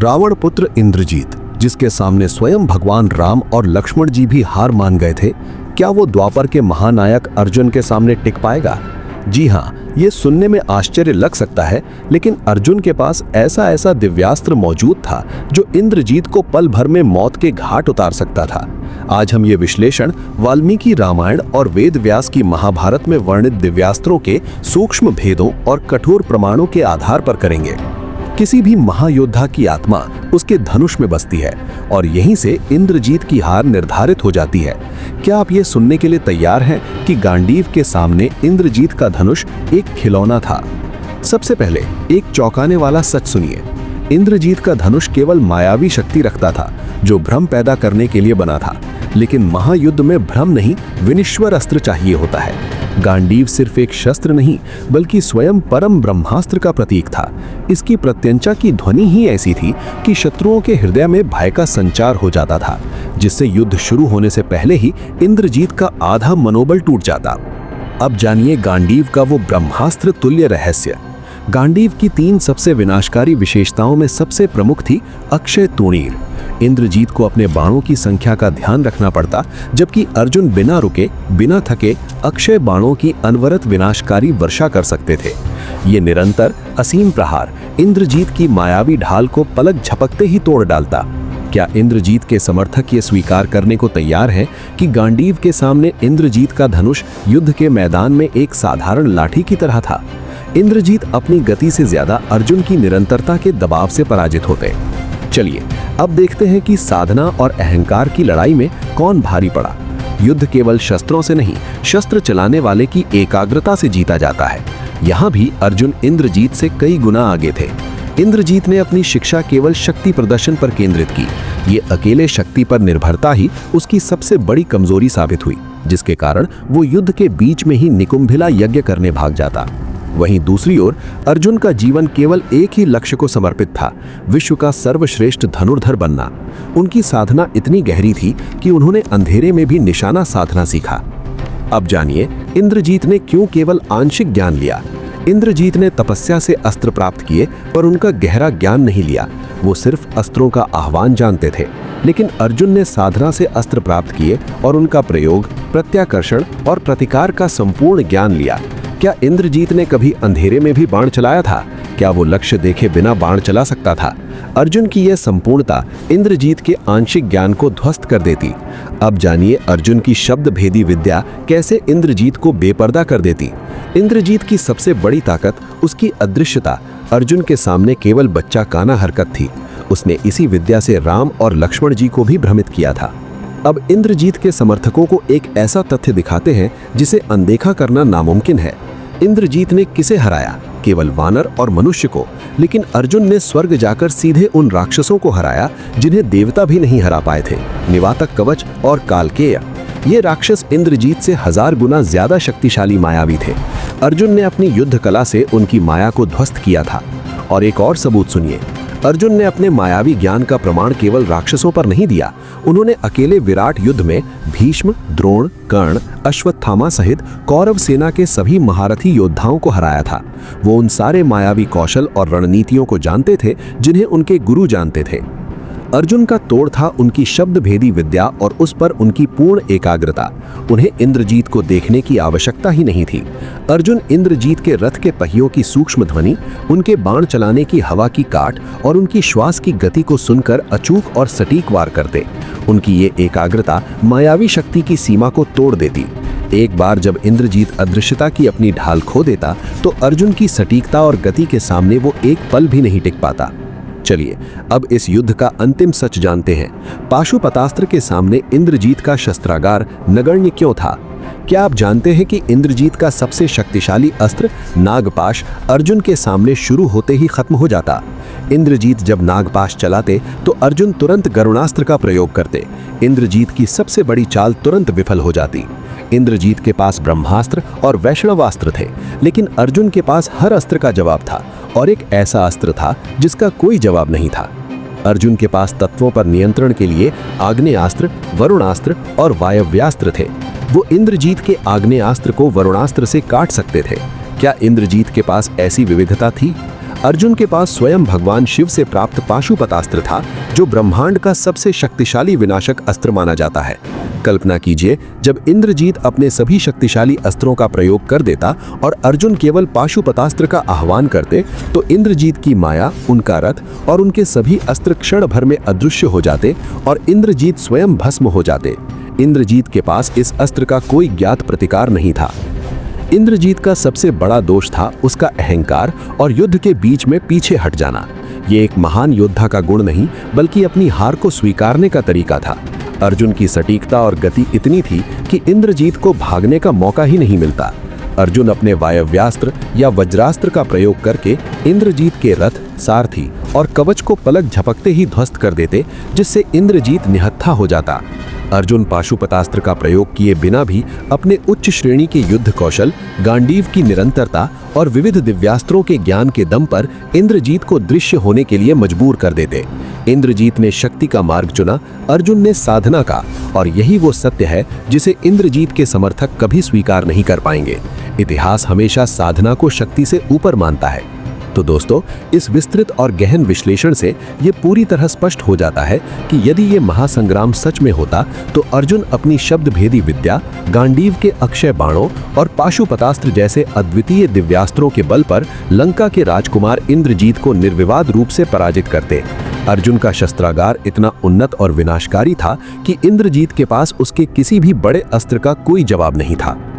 रावण पुत्र इंद्रजीत, जिसके सामने स्वयं भगवान राम और लक्ष्मण जी भी हार मान गए थे, क्या वो द्वापर के महानायक अर्जुन के सामने टिक पाएगा? जी हाँ, ये सुनने में आश्चर्य लग सकता है, लेकिन अर्जुन के पास ऐसा दिव्यास्त्र मौजूद था जो इंद्रजीत को पल भर में मौत के घाट उतार सकता था। आज हम ये विश्लेषण वाल्मीकि रामायण और वेद व्यास की महाभारत में वर्णित दिव्यास्त्रों के सूक्ष्म भेदों और कठोर प्रमाणों के आधार पर करेंगे। किसी भी महायोद्धा की आत्मा उसके धनुष में बसती है और यहीं से इंद्रजीत की हार निर्धारित हो जाती है। क्या आप ये सुनने के लिए तैयार हैं कि गांडीव के सामने इंद्रजीत का धनुष एक खिलौना था? सबसे पहले एक चौंकाने वाला सच सुनिए। इंद्रजीत का धनुष केवल मायावी शक्ति रखता था, जो भ्रम पैदा करने के लिए बना था। लेकिन महायुद्ध में भ्रम नहीं, विनिश्वर अस्त्र चाहिए होता है। गांडीव सिर्फ एक शस्त्र नहीं, बल्कि स्वयं परम ब्रह्मास्त्र का प्रतीक था। इसकी प्रत्यंचा की ध्वनि ही ऐसी थी कि शत्रुओं के हृदय में भय का संचार हो जाता था, जिससे युद्ध शुरू होने से पहले ही इंद्रजीत का आधा मनोबल टूट जाता। अब जानिए गांडीव का वो ब्रह्मास्त्र तुल्य रहस्य। गांडीव की 3 सबसे विनाशकारी विशेषताओं में सबसे प्रमुख थी अक्षय तूणीर। इंद्रजीत को अपने बाणों की संख्या का ध्यान रखना पड़ता, जबकि अर्जुन बिना रुके, बिना थके अक्षय बाणों की अनवरत विनाशकारी वर्षा कर सकते थे। ये निरंतर असीम प्रहार इंद्रजीत की मायावी ढाल को पलक झपकते ही तोड़ डालता। क्या इंद्रजीत के समर्थक ये स्वीकार करने को तैयार हैं कि गांडीव के सामने इंद्रजीत का धनुष युद्ध के मैदान में एक साधारण लाठी की तरह था? इंद्रजीत अपनी गति से ज्यादा अर्जुन की निरंतरता के दबाव से पराजित होते। चलिए अब देखते हैं कि साधना और अहंकार की लड़ाई में कौन भारी पड़ा। युद्ध केवल शस्त्रों से नहीं, शस्त्र चलाने वाले की एकाग्रता से जीता जाता है। यहाँ भी अर्जुन इंद्रजीत से कई गुना आगे थे। इंद्रजीत ने अपनी शिक्षा केवल शक्ति प्रदर्शन पर केंद्रित की। ये अकेले शक्ति पर निर्भरता ही उसकी सबसे बड़ी कमजोरी साबित हुई, जिसके कारण वो युद्ध के बीच में ही निकुंभिला यज्ञ करने भाग जाता। वहीं दूसरी ओर अर्जुन का जीवन केवल एक ही लक्ष्य को समर्पित था, विश्व का सर्वश्रेष्ठ धनुर्धर बनना। उनकी साधना इतनी गहरी थी कि उन्होंने अंधेरे में भी निशाना साधना सीखा। अब जानिए इंद्रजीत ने क्यों केवल आंशिक ज्ञान लिया। इंद्रजीत ने तपस्या से अस्त्र प्राप्त किए, पर उनका गहरा ज्ञान नहीं लिया। वो सिर्फ अस्त्रों का आह्वान जानते थे। लेकिन अर्जुन ने साधना से अस्त्र प्राप्त किए और उनका प्रयोग, प्रत्याकर्षण और प्रतिकार का संपूर्ण ज्ञान लिया। क्या इंद्रजीत ने कभी अंधेरे में भी बाण चलाया था? क्या वो लक्ष्य देखे बिना बाण चला सकता था? अर्जुन की यह संपूर्णता इंद्रजीत के आंशिक ज्ञान को ध्वस्त कर देती। अब जानिए अर्जुन की शब्द भेदी विद्या कैसे इंद्रजीत को बेपर्दा कर देती। इंद्रजीत की सबसे बड़ी ताकत उसकी अदृश्यता अर्जुन के सामने केवल बच्चा काना हरकत थी। उसने इसी विद्या से राम और लक्ष्मण जी को भी भ्रमित किया था। अब इंद्रजीत के समर्थकों को एक ऐसा तथ्य दिखाते हैं जिसे अनदेखा करना नामुमकिन है। इंद्रजीत ने किसे हराया? केवल वानर और मनुष्य को। लेकिन अर्जुन ने स्वर्ग जाकर सीधे उन राक्षसों को हराया जिन्हें देवता भी नहीं हरा पाए थे, निवातक कवच और कालकेय। ये राक्षस इंद्रजीत से 1000 गुना ज्यादा शक्तिशाली मायावी थे। अर्जुन ने अपनी युद्ध कला से उनकी माया को ध्वस्त किया था। और एक और सबूत सुनिए। अर्जुन ने अपने मायावी ज्ञान का प्रमाण केवल राक्षसों पर नहीं दिया, उन्होंने अकेले विराट युद्ध में भीष्म, द्रोण, कर्ण, अश्वत्थामा सहित कौरव सेना के सभी महारथी योद्धाओं को हराया था। वो उन सारे मायावी कौशल और रणनीतियों को जानते थे जिन्हें उनके गुरु जानते थे। अर्जुन का तोड़ था उनकी शब्द भेदी विद्या और उस पर उनकी पूर्ण एकाग्रता। उन्हें इंद्रजीत को देखने की आवश्यकता ही नहीं थी। अर्जुन इंद्रजीत के रथ के पहियों की सूक्ष्म ध्वनि, उनके बाण चलाने की हवा की काट और उनकी श्वास की गति को सुनकर अचूक और सटीक वार करते। उनकी ये एकाग्रता मायावी शक्ति की सीमा को तोड़ देती। एक बार जब इंद्रजीत अदृश्यता की अपनी ढाल खो देता, तो अर्जुन की सटीकता और गति के सामने वो एक पल भी नहीं टिक पाता। चलिए अब इस युद्ध का अंतिम सच जानते हैं। पाशुपतास्त्र के सामने इंद्रजीत का शस्त्रागार नगण्य क्यों था? क्या आप जानते हैं कि इंद्रजीत का सबसे शक्तिशाली अस्त्र नागपाश अर्जुन के सामने शुरू होते ही खत्म हो जाता? इंद्रजीत जब नागपाश चलाते तो अर्जुन तुरंत गरुणास्त्र का प्रयोग करते। इंद्रजीत की सबसे बड़ी चाल तुरंत विफल हो जाती। इंद्रजीत के पास ब्रह्मास्त्र और वैष्णवास्त्र थे, लेकिन अर्जुन के पास हर अस्त्र का जवाब था, और एक ऐसा अस्त्र था जिसका कोई जवाब नहीं था। अर्जुन के पास तत्वों पर नियंत्रण के लिए आग्नेयास्त्र, वरुणास्त्र और वायव्यास्त्र थे। वो इंद्रजीत के आग्नेयास्त्र को वरुणास्त्र से काट सकते थे। क्या इंद्रजीत के पास ऐसी विविधता थी? अर्जुन के पास स्वयं भगवान शिव से प्राप्त पाशुपतास्त्र था, जो ब्रह्मांड का सबसे शक्तिशाली विनाशक अस्त्र माना जाता है। कल्पना कीजिए, जब इंद्रजीत अपने सभी शक्तिशाली अस्त्रों का प्रयोग कर देता और अर्जुन केवल पाशुपतास्त्र का आह्वान करते, तो इंद्रजीत की माया, उनका रथ और उनके सभी अस्त्र क्षण भर में अदृश्य हो जाते और इंद्रजीत स्वयं भस्म हो जाते। इंद्रजीत के पास इस अस्त्र का कोई ज्ञात प्रतिकार नहीं था। इंद्रजीत का सबसे बड़ा दोष था उसका अहंकार और युद्ध के बीच में पीछे हट जाना। ये एक महान योद्धा का गुण नहीं, बल्कि अपनी हार को स्वीकारने का तरीका था। अर्जुन की सटीकता और गति इतनी थी कि इंद्रजीत को भागने का मौका ही नहीं मिलता। अर्जुन अपने वायव्यास्त्र या वज्रास्त्र का प्रयोग करके इंद्रजीत के रथ, सारथी और कवच को पलक झपकते ही ध्वस्त कर देते, जिससे इंद्रजीत निहत्था हो जाता। अर्जुन पाशुपतास्त्र का प्रयोग किए बिना भी अपने उच्च श्रेणी के युद्ध कौशल, गांडीव की निरंतरता और विविध दिव्यास्त्रों के ज्ञान के दम पर इंद्रजीत को दृश्य होने के लिए मजबूर कर देते। इंद्रजीत ने शक्ति का मार्ग चुना, अर्जुन ने साधना का, और यही वो सत्य है जिसे इंद्रजीत के समर्थक कभी स्वीकार नहीं कर पाएंगे। इतिहास हमेशा साधना को शक्ति से ऊपर मानता है। तो दोस्तों, इस विस्तृत और गहन विश्लेषण से ये पूरी तरह स्पष्ट हो जाता है कि यदि ये महासंग्राम सच में होता, तो अर्जुन अपनी शब्दभेदी विद्या, गांडीव के अक्षय बाणों और पाशुपतास्त्र जैसे अद्वितीय दिव्यास्त्रों के बल पर लंका के राजकुमार इंद्रजीत को निर्विवाद रूप से पराजित करते। अर्जुन का शस्त्रागार इतना उन्नत और विनाशकारी था कि इंद्रजीत के पास उसके किसी भी बड़े अस्त्र का कोई जवाब नहीं था।